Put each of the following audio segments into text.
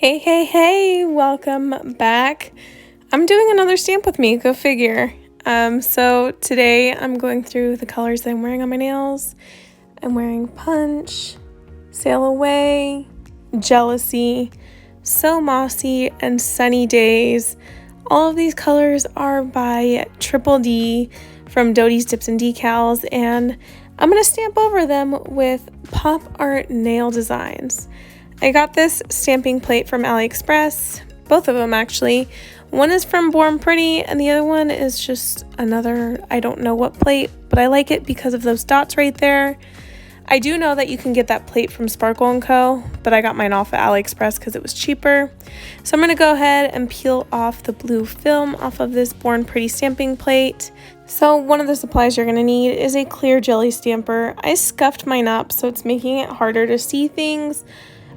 Hey, welcome back. I'm doing another stamp with me, go figure. So today I'm going through the colors that I'm wearing on my nails. I'm wearing Punch, Sail Away, Jealousy, So Mossy, and Sunny Days. All of these colors are by Triple D from Doty's Dips and Decals, and I'm going to stamp over them with Pop Art Nail Designs. I got this stamping plate from AliExpress, both of them actually. One is from Born Pretty and the other one is just another, I don't know what plate, but I like it because of those dots right there. I do know that you can get that plate from Sparkle & Co., but I got mine off at AliExpress because it was cheaper. So I'm going to go ahead and peel off the blue film off of this Born Pretty stamping plate. So one of the supplies you're going to need is a clear jelly stamper. I scuffed mine up so it's making it harder to see things.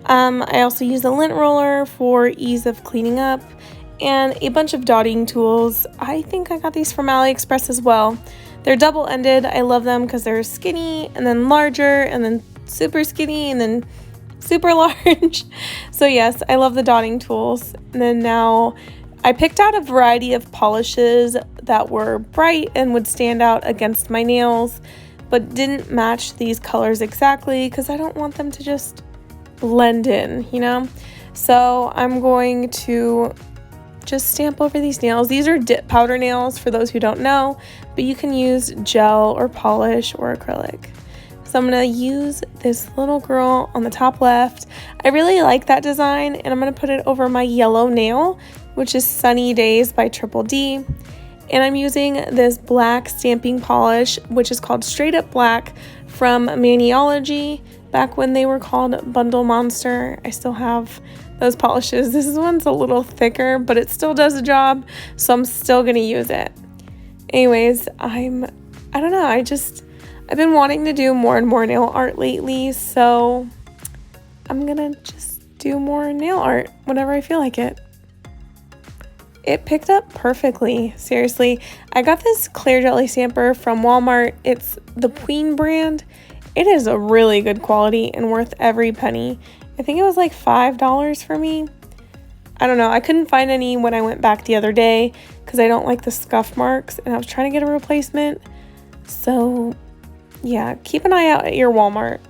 I also use a lint roller for ease of cleaning up and a bunch of dotting tools. I think I got these from AliExpress as well. They're double-ended. I love them because they're skinny and then larger and then super skinny and then super large. So yes, I love the dotting tools. And then now I picked out a variety of polishes that were bright and would stand out against my nails, but didn't match these colors exactly because I don't want them to just blend in, you know? So I'm going to just stamp over these nails. These are dip powder nails for those who don't know, but you can use gel or polish or acrylic. So I'm going to use this little girl on the top left. I really like that design and I'm going to put it over my yellow nail, which is Sunny Days by Triple D. And I'm using this black stamping polish, which is called Straight Up Black from Maniology. Back when they were called Bundle Monster. I still have those polishes. This one's a little thicker, but it still does the job, so I'm still gonna use it. Anyways, I don't know, I've been wanting to do more and more nail art lately, so I'm gonna just do more nail art whenever I feel like it. It picked up perfectly, seriously. I got this clear jelly stamper from Walmart. It's the Queen brand. It is a really good quality and worth every penny. I think it was like $5 for me. I don't know. I couldn't find any when I went back the other day because I don't like the scuff marks and I was trying to get a replacement. So yeah, keep an eye out at your Walmart.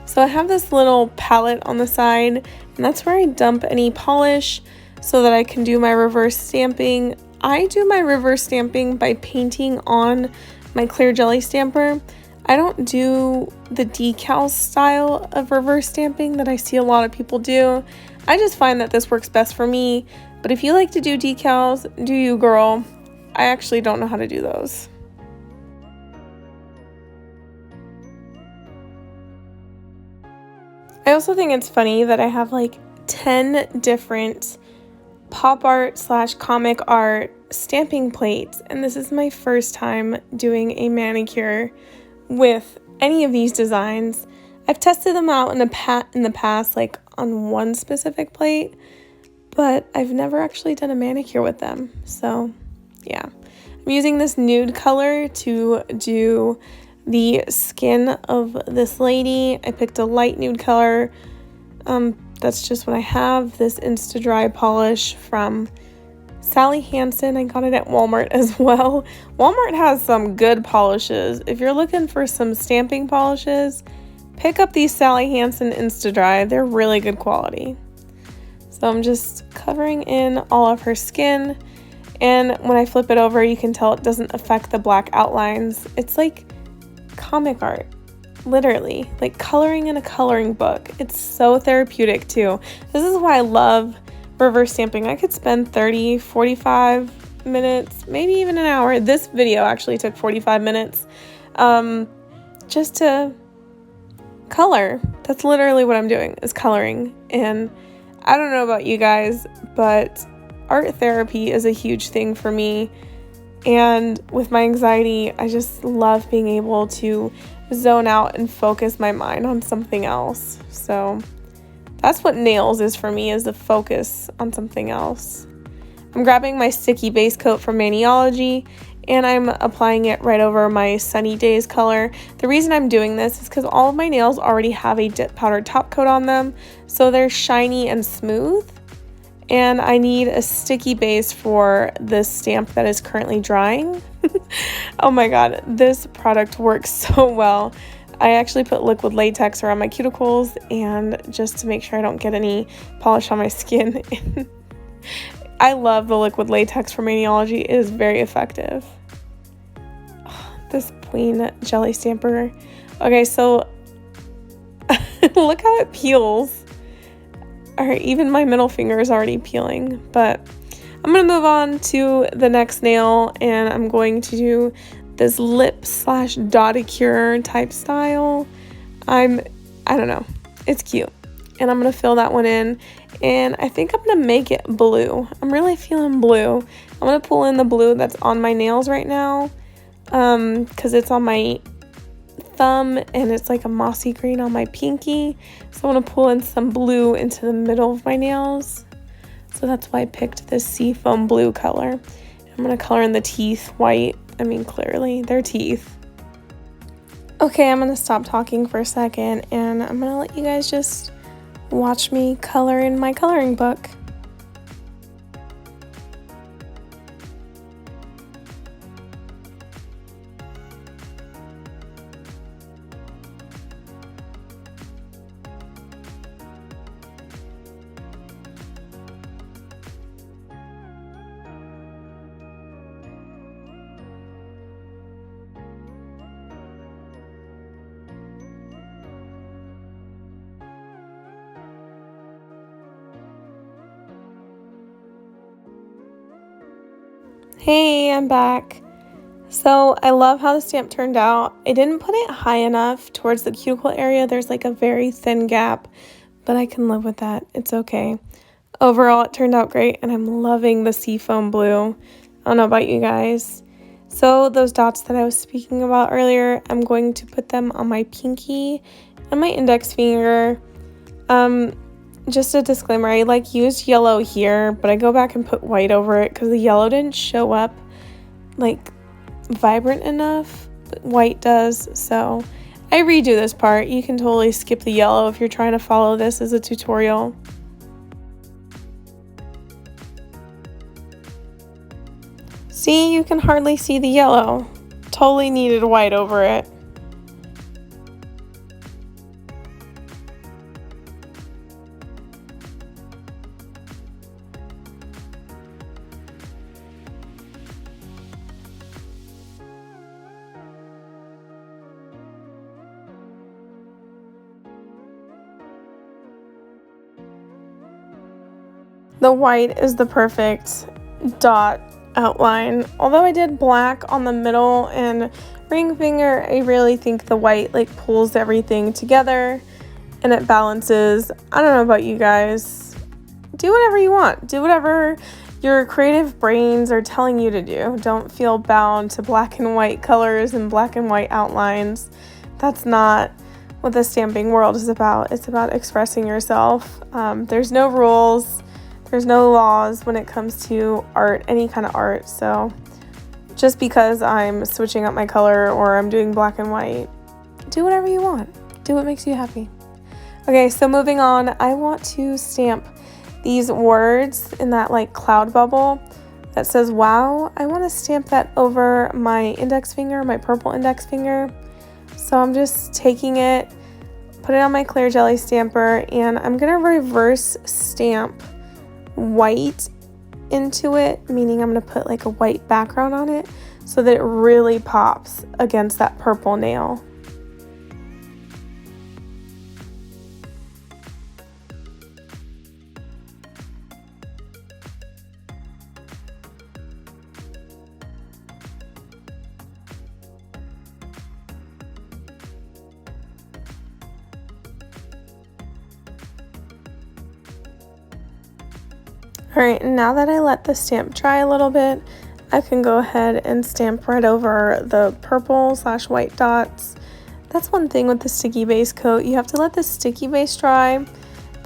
So I have this little palette on the side and that's where I dump any polish so that I can do my reverse stamping. I do my reverse stamping by painting on my clear jelly stamper. I don't do the decal style of reverse stamping that I see a lot of people do. I just find that this works best for me, but if you like to do decals, do you, girl. I actually don't know how to do those. I also think it's funny that I have like 10 different pop art / comic art stamping plates, and this is my first time doing a manicure with any of these designs. I've tested them out in the past, like on one specific plate, but I've never actually done a manicure with them. So yeah, I'm using this nude color to do the skin of this lady. I picked a light nude color. That's just what I have. This Insta Dry polish from Sally Hansen. I got it at Walmart as well. Walmart has some good polishes. If you're looking for some stamping polishes, pick up these Sally Hansen Insta Dry. They're really good quality. So I'm just covering in all of her skin. And when I flip it over, you can tell it doesn't affect the black outlines. It's like comic art, literally, like coloring in a coloring book. It's so therapeutic too. This is why I love reverse stamping. I could spend 30, 45 minutes, maybe even an hour. This video actually took 45 minutes just to color. That's literally what I'm doing, is coloring. And I don't know about you guys, but art therapy is a huge thing for me. And with my anxiety, I just love being able to zone out and focus my mind on something else. So that's what nails is for me, is the focus on something else. I'm grabbing my sticky base coat from Maniology, and I'm applying it right over my Sunny Daze color. The reason I'm doing this is because all of my nails already have a dip powder top coat on them, so they're shiny and smooth, and I need a sticky base for this stamp that is currently drying. Oh my god, this product works so well. I actually put liquid latex around my cuticles and just to make sure I don't get any polish on my skin. I love the liquid latex from Maniology. It is very effective. Oh, this plain jelly stamper. Okay, so look how it peels. Alright, even my middle finger is already peeling, but I'm going to move on to the next nail, and I'm going to do this lip slash dotticure type style. I don't know, it's cute, and I'm going to fill that one in, and I think I'm going to make it blue. I'm really feeling blue. I'm going to pull in the blue that's on my nails right now, because it's on my thumb and it's like a mossy green on my pinky, so I want to pull in some blue into the middle of my nails. So that's why I picked this seafoam blue color. I'm going to color in the teeth white. I mean, clearly, they're teeth. Okay, I'm going to stop talking for a second, and I'm going to let you guys just watch me color in my coloring book. Hey, I'm back. So I love how the stamp turned out. I didn't put it high enough towards the cuticle area. There's like a very thin gap, but I can live with that. It's okay. Overall, it turned out great, and I'm loving the seafoam blue. I don't know about you guys. So those dots that I was speaking about earlier, I'm going to put them on my pinky and my index finger. Just a disclaimer, I used yellow here, but I go back and put white over it because the yellow didn't show up like vibrant enough, but white does. So I redo this part. You can totally skip the yellow if you're trying to follow this as a tutorial. See, you can hardly see the yellow. Totally needed white over it. The white is the perfect dot outline. Although I did black on the middle and ring finger, I really think the white pulls everything together and it balances. I don't know about you guys. Do whatever you want. Do whatever your creative brains are telling you to do. Don't feel bound to black and white colors and black and white outlines. That's not what the stamping world is about. It's about expressing yourself. There's no rules. There's no laws when it comes to art, any kind of art. So just because I'm switching up my color or I'm doing black and white, do whatever you want. Do what makes you happy. Okay, so moving on, I want to stamp these words in that cloud bubble that says wow. I want to stamp that over my index finger, my purple index finger. So I'm just taking it, put it on my clear jelly stamper, and I'm going to reverse stamp white into it, meaning I'm going to put a white background on it so that it really pops against that purple nail. Alright, now that I let the stamp dry a little bit, I can go ahead and stamp right over the purple / white dots. That's one thing with the sticky base coat. You have to let the sticky base dry,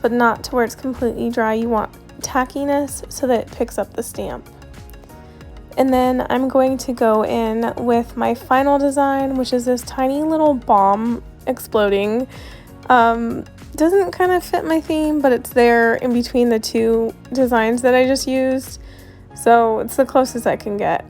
but not to where it's completely dry. You want tackiness so that it picks up the stamp. And then I'm going to go in with my final design, which is this tiny little bomb exploding. Doesn't kind of fit my theme, but it's there in between the two designs that I just used. So it's the closest I can get.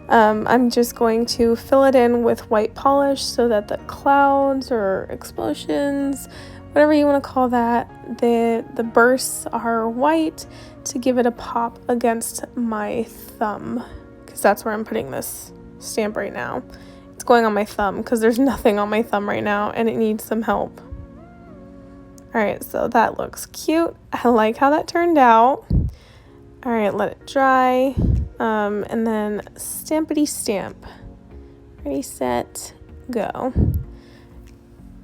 I'm just going to fill it in with white polish so that the clouds or explosions, whatever you want to call that, the bursts are white to give it a pop against my thumb, because that's where I'm putting this stamp right now. It's going on my thumb because there's nothing on my thumb right now and it needs some help. Alright, so that looks cute. I like how that turned out. Alright, let it dry. And then stampity stamp. Ready, set, go.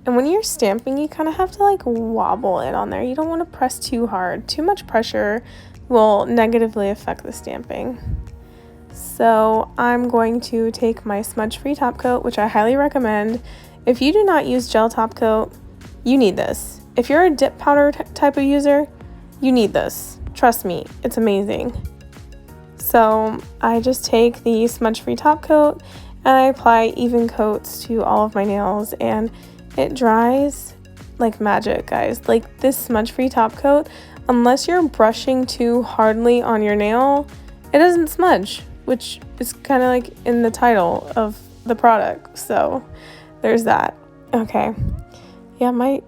And when you're stamping, you kind of have to like wobble it on there. You don't want to press too hard. Too much pressure will negatively affect the stamping. So I'm going to take my smudge-free top coat, which I highly recommend. If you do not use gel top coat, you need this. If you're a dip powder type of user, you need this. Trust me, it's amazing. So I just take the smudge-free top coat and I apply even coats to all of my nails, and it dries like magic, guys. Like this smudge-free top coat, unless you're brushing too hardly on your nail, it doesn't smudge, which is kind of like in the title of the product. So there's that. Okay. Yeah, my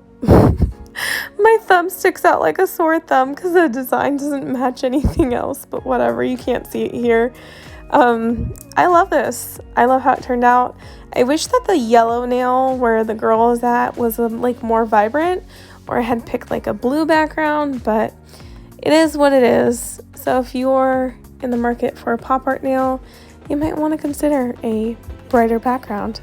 my thumb sticks out like a sore thumb because the design doesn't match anything else, but whatever, you can't see it here. I love this. I love how it turned out. I wish that the yellow nail where the girl is at was like more vibrant, or I had picked like a blue background, but it is what it is. So if you're in the market for a pop art nail, you might want to consider a brighter background.